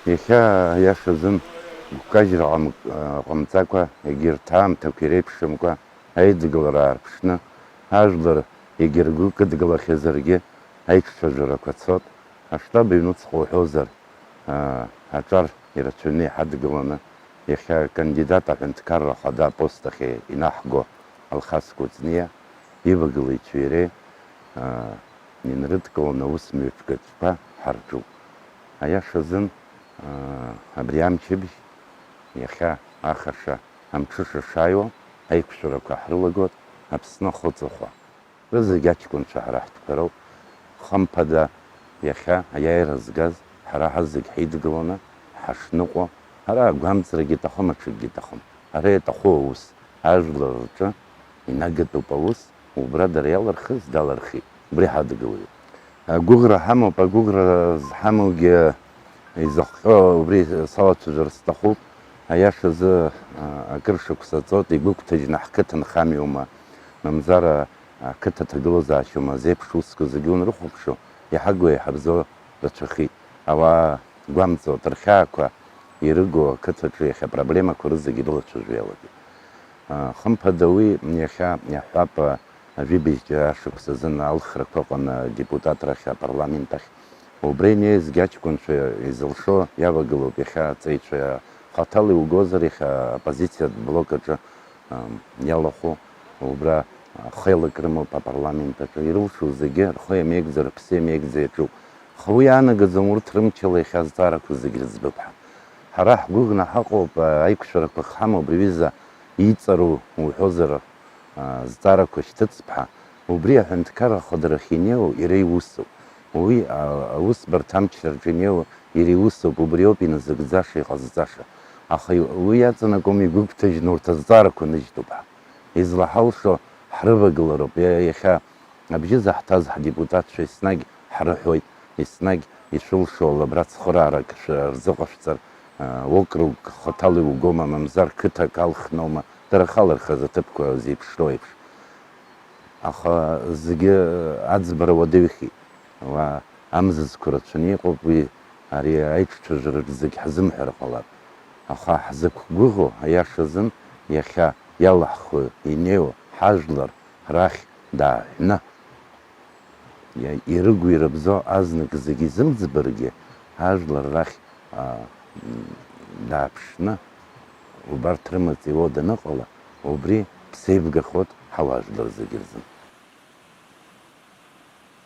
Иахьа аиашазын гәкажьра ҟамҵакәа егьырҭ аамҭақәа иреиԥшымкәа аидгылара аарԥшны ажәлар егьа ргәы кыдгылахьазаргьы аиҿцәажәарақәа цот, аштаб аҩнуҵҟа уҳәозар аҿар ирацәаҩны иҳадгыланы иахьа кандидат аҳәынҭқарра ахада апост ахь инаҳго Алхас Кәыҵниа ивагылаҩцәеи иареи инрыдкыланы аус мҩаԥгатәқәа ҳарҿуп. Аиашазын абри амчыбжь иахьа ахаша амҽыша шааиуа аиқәшәарақәа ҳрылагот Аԥсны ахыҵыхәа. Рызегь аҷкәынцәа ҳара ҳтәқәа роуп. Хымԥада иахьа аиааира згаз ҳара ҳазегь ҳаидгыланы ҳашныҟәо, ҳара агәамҵрагьы иҭахым, аҽакгьы иҭахым. Ҳара иаҭаху аус ажәлар рҿы инагатәуп аус, убра дара иалырхыз далырхит. Убри ҳадгылоит. Агәыӷра ҳамоуп, агәыӷра зҳамоугьы изыхҟьо убри салацәажәар сҭахуп. Аиашазы акыр шықәса ҵоит, игәыгәҭажьны ҳқыҭа нхамҩоума, мамзар ақыҭа ҭагылазаашьоума, зеиԥш усқәа зегьы унрыхәаԥшо, иҳагу иаҳабзо рацәахит. Ауаа гәамҵуа рхьаақәа ирыго ақыҭаҿы иахьа апроблемақәа рызегьы ирылацәажәо иалагеит. Хымԥада уи иахьа иаҳҳәап ажәибжь ашықәсазын алхрақәа ыҟаны адепутатрахь, апарламент ахь. Убри инеизгьы аҷкәынцәа изылшо иавагылоуп иахьа аҵеицәа хаҭала иугозар иахьа апозициатә блок аҿы иалахәу, убра хеилак рымоуп апарламент аҿы, ирылшо зегьы рхы иамеигӡа, рыԥсы иамеигӡа иаҿуп. Аха уи анагаӡом урҭ рымчала иахьа азҵаарақәа зегьы рыӡбып ҳәа. Ҳара ҳгәыӷны ҳаҟоуп, аиқәшәарақәа ҳамоуп, рҩыза иҵару уҳәозар зҵаарақәа шьҭыҵп ҳәа. Убри аҳәынҭқарра ахадарахь инеиуа иара иусуп. Уи аусбарҭа амчра рҿы инеиуа иара иусуп, убри ауп иназыгӡаша, иҟазҵаша. Аха уи иаҵанакуам игәыгәҭажьны урҭ азҵаарақәа ныжьтәуп ҳәа. Излаҳалшо ҳрывагылароуп. Иахьа абжьы заҳҭаз ҳдепутатцәа еснагь ҳрыҳәоит, еснагь ишәылшо лабра цхыраарак рзыҟашәҵар, округ хаҭала иугома, мамзар қыҭак алхноума, дара халырхыз аҭыԥқәа зеиԥшроу еиԥш. Аха зегьы аӡбара уадаҩхеит. Амзазқәа рацәаны иҟоуп, уи ари аиҿцәажәараҿы зегь ҳзымҳәар ҟалап. Аха ҳзықәгәыӷуа аиашазын иахьа иалаҳхуа инеиуа ҳажәлар рахь дааҳәны ирыгу ирыбзо азнык зегьы изымӡбаргьы ҳажәлар рахь дааԥшны убарҭ рымаҵ иуа даныҟала, убри ԥсеивгахот ҳауаажәлар зегьы рзын.